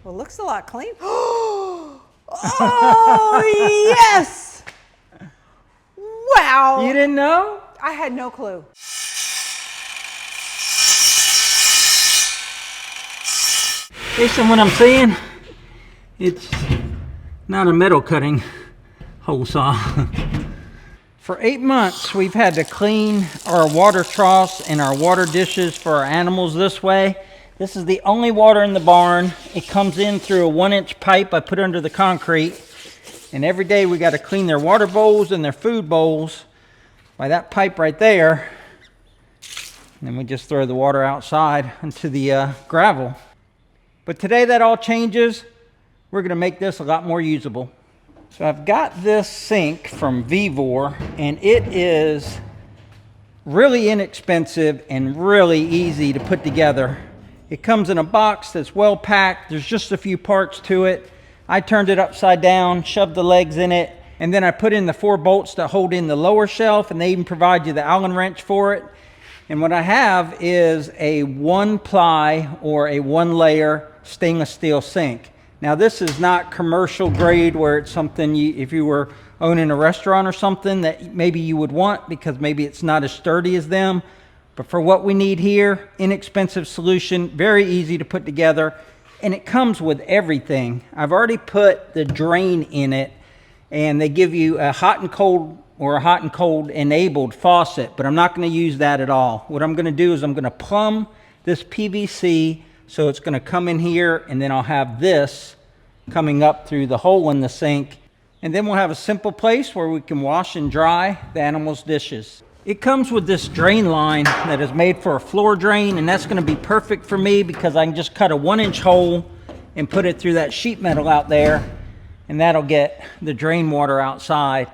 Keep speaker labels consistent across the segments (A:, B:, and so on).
A: Well, it looks a lot clean. Oh, yes! Wow.
B: You didn't know?
A: I had no clue.
B: Based on what I'm seeing, it's not a metal cutting hole saw. For 8 months, we've had to clean our water troughs and our water dishes for our animals this way. This is the only water in the barn. It comes in through a 1-inch pipe I put under the concrete. And every day we got to clean their water bowls and their food bowls by that pipe right there. And then we just throw the water outside into the gravel. But today that all changes. We're going to make this a lot more usable. So I've got this sink from Vivor, and it is really inexpensive and really easy to put together. It comes in a box that's well packed. There's just a few parts to it. I turned it upside down, shoved the legs in it, and then I put in the 4 bolts that hold in the lower shelf, and they even provide you the Allen wrench for it. And what I have is a 1-ply or a 1-layer stainless steel sink. Now this is not commercial grade where it's something if you were owning a restaurant or something that maybe you would want because maybe it's not as sturdy as them. But for what we need here, inexpensive solution, very easy to put together, and it comes with everything. I've already put the drain in it, and they give you a hot and cold or a hot and cold enabled faucet, but I'm not going to use that at all. What I'm going to do is I'm going to plumb this PVC. So it's going to come in here, and then I'll have this coming up through the hole in the sink. And then we'll have a simple place where we can wash and dry the animals' dishes. It comes with this drain line that is made for a floor drain, and that's going to be perfect for me because I can just cut a 1-inch hole and put it through that sheet metal out there, and that'll get the drain water outside.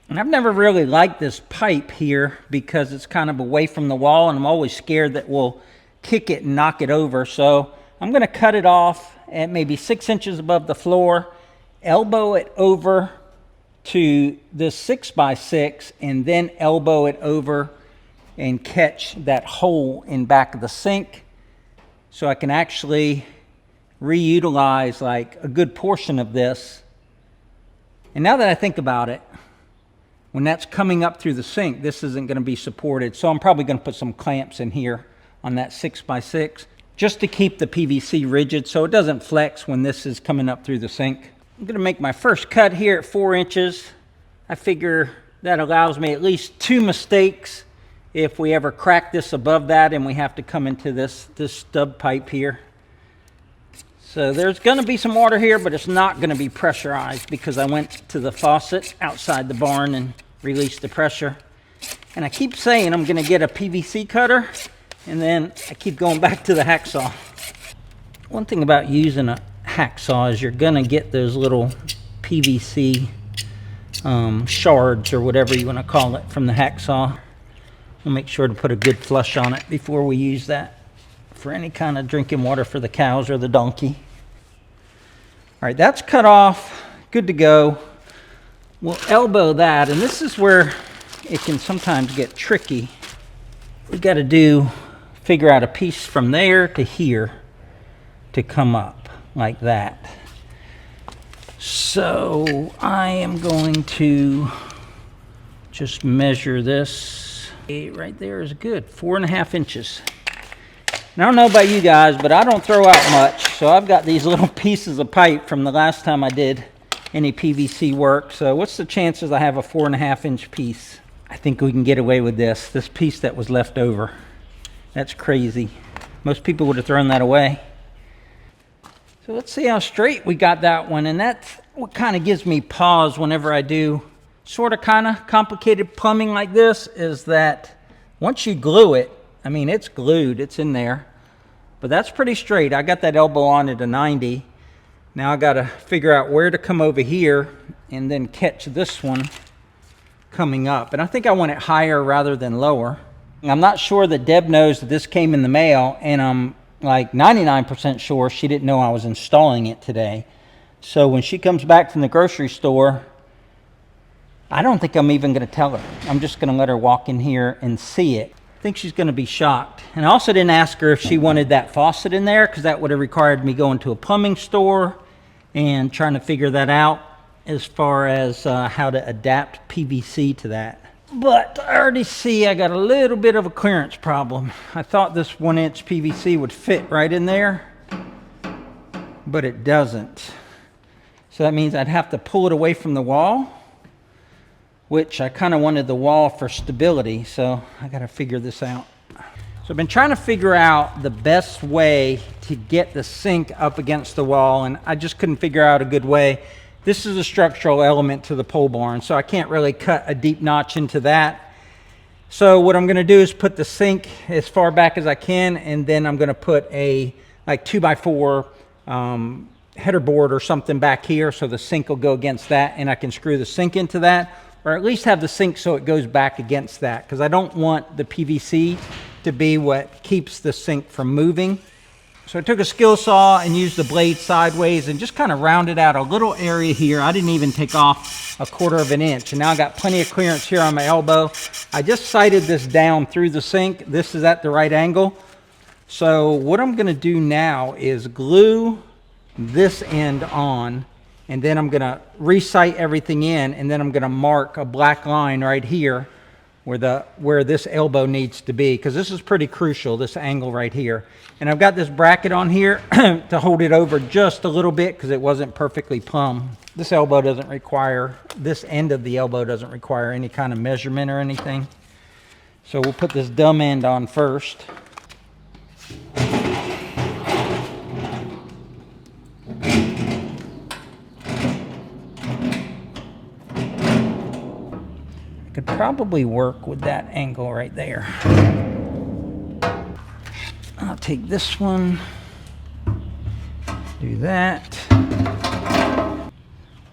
B: And I've never really liked this pipe here because it's kind of away from the wall, and I'm always scared that we'll kick it and knock it over. So I'm going to cut it off at maybe 6 inches above the floor, elbow it over to this 6x6, and then elbow it over and catch that hole in back of the sink so I can actually reutilize like a good portion of this. And now that I think about it, when that's coming up through the sink, this isn't going to be supported. So I'm probably going to put some clamps in here on that 6x6 just to keep the PVC rigid so it doesn't flex when this is coming up through the sink. I'm going to make my first cut here at 4 inches. I figure that allows me at least 2 mistakes if we ever crack this above that and we have to come into this stub pipe here. So there's going to be some water here, but it's not going to be pressurized because I went to the faucet outside the barn and released the pressure. And I keep saying I'm going to get a PVC cutter, and then I keep going back to the hacksaw. One thing about using a hacksaw is you're going to get those little PVC shards or whatever you want to call it from the hacksaw. We'll make sure to put a good flush on it before we use that for any kind of drinking water for the cows or the donkey. All right, that's cut off, good to go. We'll elbow that, and this is where it can sometimes get tricky. We've got to figure out a piece from there to here to come up like that. So I am going to just measure this. Right there is good, 4.5 inches. And I don't know about you guys, but I don't throw out much. So I've got these little pieces of pipe from the last time I did any PVC work. So what's the chances I have a 4.5 inch piece? I think we can get away with this piece that was left over. That's crazy. Most people would have thrown that away. So let's see how straight we got that one. And that's what kind of gives me pause whenever I do sort of kind of complicated plumbing like this, is that once you glue it, I mean, it's glued, it's in there, but that's pretty straight. I got that elbow on at a 90. Now I got to figure out where to come over here and then catch this one coming up. And I think I want it higher rather than lower. I'm not sure that Deb knows that this came in the mail, and I'm like 99% sure she didn't know I was installing it today. So when she comes back from the grocery store, I don't think I'm even going to tell her. I'm just going to let her walk in here and see it. I think she's going to be shocked. And I also didn't ask her if she wanted that faucet in there, because that would have required me going to a plumbing store and trying to figure that out as far as how to adapt PVC to that. But I already see I got a little bit of a clearance problem. I thought this 1-inch PVC would fit right in there, but it doesn't. So that means I'd have to pull it away from the wall, which I kind of wanted the wall for stability, so I got to figure this out. So I've been trying to figure out the best way to get the sink up against the wall, and I just couldn't figure out a good way. This is a structural element to the pole barn, so I can't really cut a deep notch into that. So what I'm going to do is put the sink as far back as I can, and then I'm going to put a like 2x4 header board or something back here, so the sink will go against that, and I can screw the sink into that, or at least have the sink so it goes back against that, because I don't want the PVC to be what keeps the sink from moving. So I took a skill saw and used the blade sideways and just kind of rounded out a little area here. I didn't even take off 1/4 inch, and now I got plenty of clearance here on my elbow. I just sighted this down through the sink. This is at the right angle. So what I'm going to do now is glue this end on, and then I'm going to re-sight everything in, and then I'm going to mark a black line right here where this elbow needs to be, because this is pretty crucial, this angle right here. And I've got this bracket on here to hold it over just a little bit because it wasn't perfectly plumb. This elbow doesn't require, this end of the elbow doesn't require any kind of measurement or anything. So we'll put this dumb end on first. Could probably work with that angle right there. I'll take this one, do that. I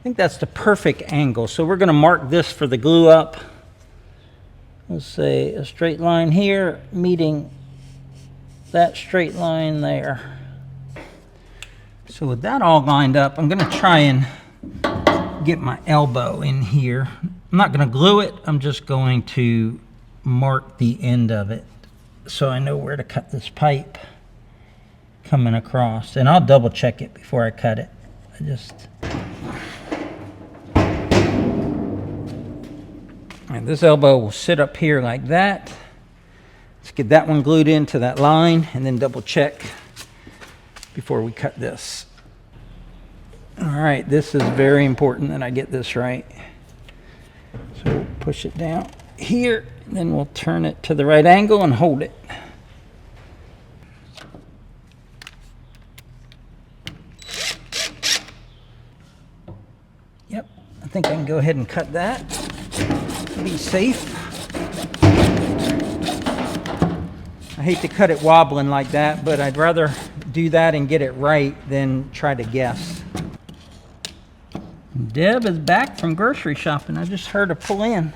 B: think that's the perfect angle. So we're going to mark this for the glue up. Let's say a straight line here meeting that straight line there. So with that all lined up, I'm going to try and get my elbow in here. I'm not going to glue it, I'm just going to mark the end of it so I know where to cut this pipe coming across. And I'll double check it before I cut it. And this elbow will sit up here like that. Let's get that one glued into that line and then double check before we cut this. All right, this is very important that I get this right. So we'll push it down here, and then we'll turn it to the right angle and hold it. Yep, I think I can go ahead and cut that. Be safe. I hate to cut it wobbling like that, but I'd rather do that and get it right than try to guess. Deb is back from grocery shopping. I just heard her pull in.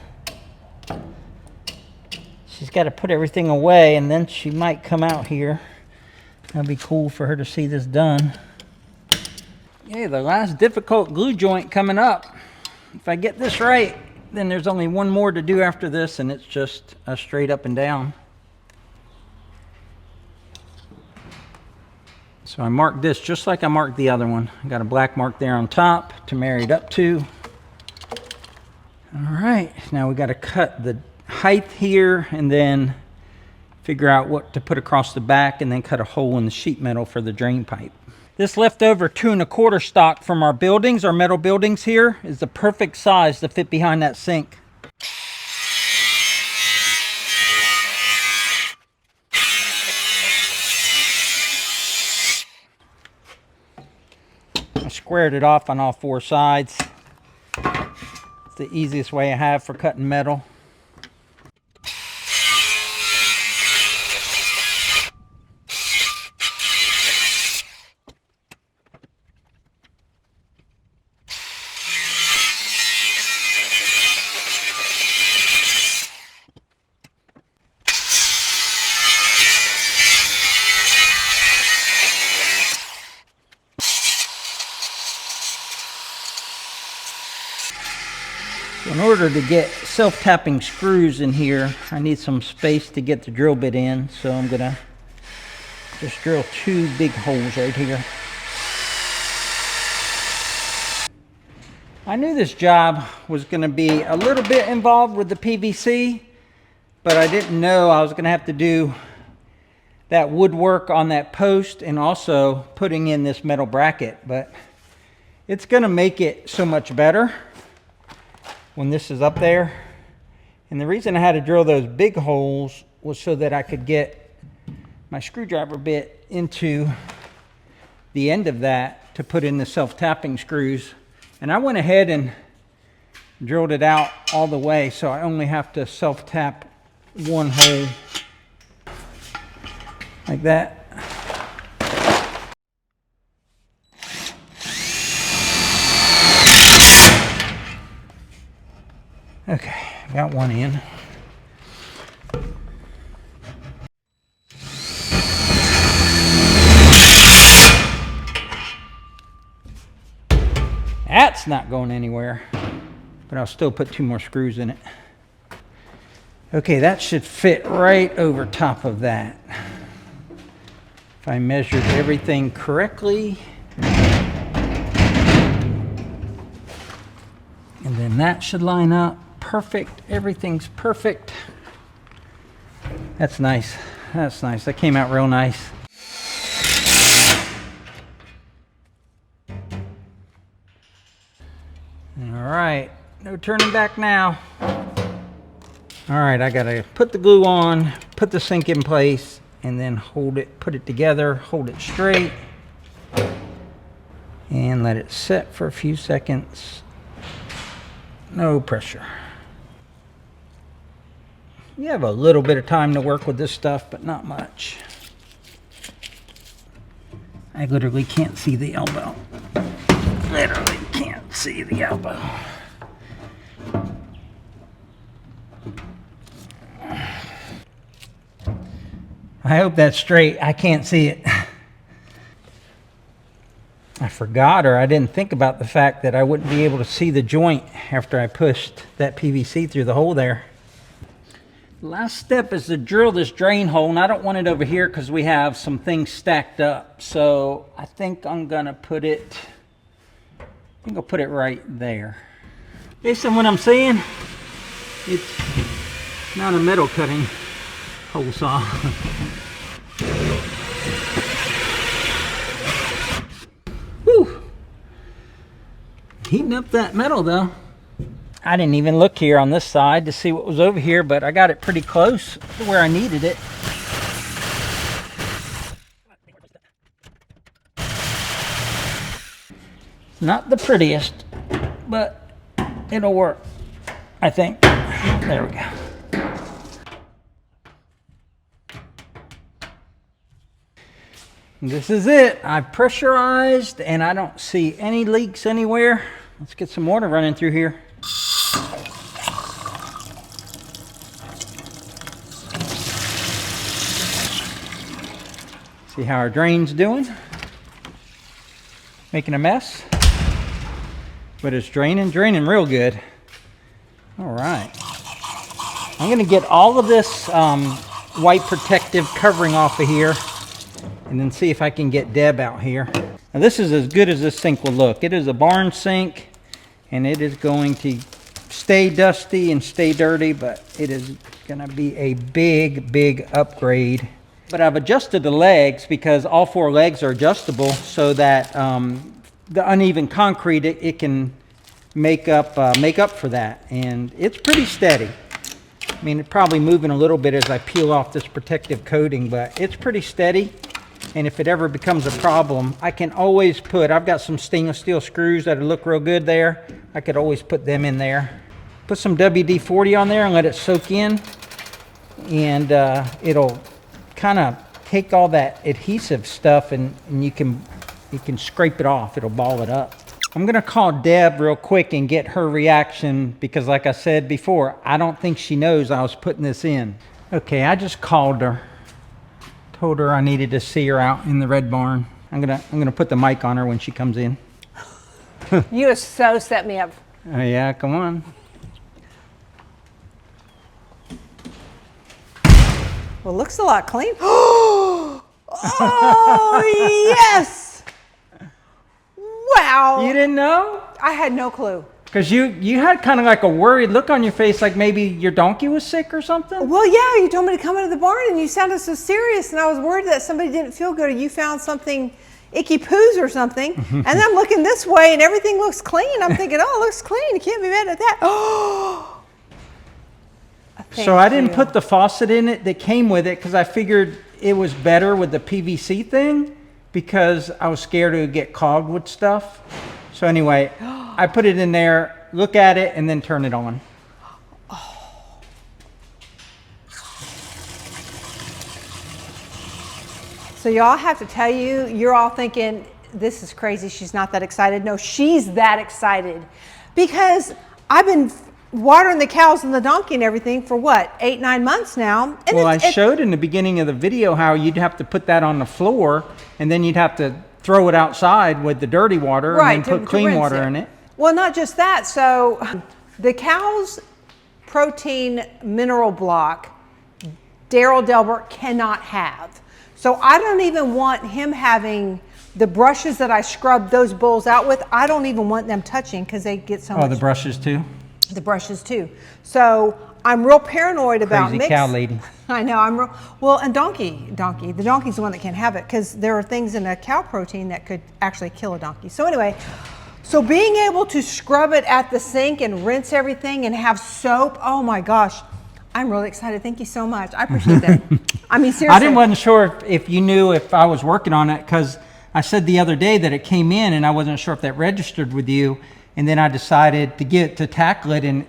B: She's got to put everything away, and then she might come out here. That'd be cool for her to see this done. Yeah, the last difficult glue joint coming up. If I get this right, then there's only one more to do after this, and it's just a straight up and down. So I marked this just like I marked the other one. I got a black mark there on top to marry it up to. All right, now we got to cut the height here and then figure out what to put across the back, and then cut a hole in the sheet metal for the drain pipe. This leftover 2 1/4 stock from our buildings, our metal buildings here, is the perfect size to fit behind that sink. I squared it off on all 4 sides. It's the easiest way I have for cutting metal. In order to get self-tapping screws in here, I need some space to get the drill bit in, so I'm gonna just drill 2 big holes right here. I knew this job was gonna be a little bit involved with the PVC, but I didn't know I was gonna have to do that woodwork on that post and also putting in this metal bracket, but it's gonna make it so much better when this is up there. And the reason I had to drill those big holes was so that I could get my screwdriver bit into the end of that to put in the self-tapping screws. And I went ahead and drilled it out all the way, so I only have to self-tap 1 hole like that. Okay, got 1 in. That's not going anywhere, but I'll still put 2 more screws in it. Okay, that should fit right over top of that. If I measured everything correctly. And then that should line up perfect. Everything's perfect. That's nice. That's nice. That came out real nice. All right, no turning back now. All right, I gotta put the glue on, put the sink in place, and then hold it, put it together, hold it straight, and let it set for a few seconds. No pressure. You have a little bit of time to work with this stuff, but not much. I literally can't see the elbow. Literally can't see the elbow. I hope that's straight. I can't see it. I forgot, or I didn't think about the fact that I wouldn't be able to see the joint after I pushed that PVC through the hole there. The last step is to drill this drain hole, and I don't want it over here because we have some things stacked up. So I think I'm gonna put it, I'll put it right there. Based on what I'm seeing, it's not a metal cutting hole saw. Whew. Heating up that metal though. I didn't even look here on this side to see what was over here, but I got it pretty close to where I needed it. Not the prettiest, but it'll work, I think. There we go. This is it. I've pressurized and I don't see any leaks anywhere. Let's get some water running through here. See how our drain's doing. Making a mess, but it's draining real good. All right. I'm gonna get all of this white protective covering off of here and then see if I can get Deb out here. Now this is as good as this sink will look. It is a barn sink and it is going to stay dusty and stay dirty, but it is gonna be a big upgrade. But I've adjusted the legs because all 4 legs are adjustable so that the uneven concrete, it can make up for that. And it's pretty steady. I mean, it's probably moving a little bit as I peel off this protective coating, but it's pretty steady. And if it ever becomes a problem, I can always put, I've got some stainless steel screws that look real good there. I could always put them in there. Put some WD-40 on there and let it soak in. And it'll kind of take all that adhesive stuff and you can scrape it off. It'll ball it up. I'm gonna call Deb real quick and get her reaction because like I said before, I don't think she knows I was putting this in. Okay, I just called her. Told her I needed to see her out in the red barn. I'm gonna put the mic on her when she comes in.
A: You have so set me up.
B: Oh yeah, come on.
A: Well, it looks a lot clean. Oh, yes. Wow.
B: You didn't know?
A: I had no clue.
B: Because you had kind of like a worried look on your face, like maybe your donkey was sick or something?
A: Well, yeah, you told me to come into the barn and you sounded so serious, and I was worried that somebody didn't feel good or you found something icky poos or something. And then I'm looking this way and everything looks clean. I'm thinking, oh, it looks clean. You can't be mad at that. Oh.
B: So I didn't put the faucet in it that came with it because I figured it was better with the PVC thing because I was scared it would get clogged with stuff. So anyway, I put it in there, look at it, and then turn it on.
A: So y'all have to tell you, you're all thinking, this is crazy, she's not that excited. No, she's that excited because I've been watering the cows and the donkey and everything for what, 8-9 months now. And
B: well, I showed in the beginning of the video how you'd have to put that on the floor and then you'd have to throw it outside with the dirty water, right, and then put clean water in it.
A: Well, not just that. So the cow's protein mineral block, Daryl Delbert cannot have. So I don't even want him having the brushes that I scrub those bulls out with. I don't even want them touching because they get so much.
B: Oh, the brushes too?
A: The brushes too. So I'm real paranoid about
B: crazy cow lady.
A: I know, I'm real, well, and donkey. The donkey's the one that can't have it because there are things in a cow protein that could actually kill a donkey. So anyway, so being able to scrub it at the sink and rinse everything and have soap, oh my gosh, I'm really excited. Thank you so much. I appreciate that. I mean, seriously.
B: I wasn't sure if you knew if I was working on it because I said the other day that it came in and I wasn't sure if that registered with you. And then I decided to tackle it, and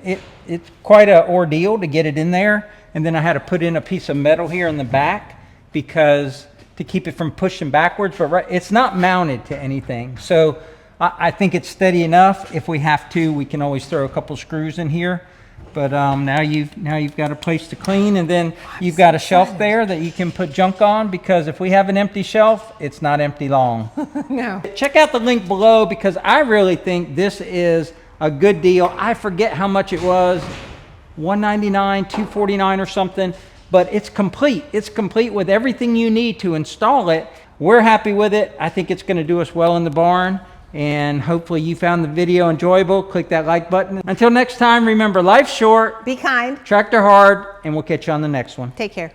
B: it's quite an ordeal to get it in there. And then I had to put in a piece of metal here in the back because to keep it from pushing backwards, but it's not mounted to anything. So I think it's steady enough. If we have to, we can always throw a couple screws in here. But now you've got a place to clean, and then you've got a shelf there that you can put junk on, because if we have an empty shelf, it's not empty long.
A: No.
B: Check out the link below because I really think this is a good deal. I forget how much it was, $199, $249 or something, but it's complete. It's complete with everything you need to install it. We're happy with it. I think it's going to do us well in the barn. And hopefully you found the video enjoyable. Click that like button. Until next time, remember, life's short.
A: Be kind.
B: Tractor hard, and we'll catch you on the next one.
A: Take care.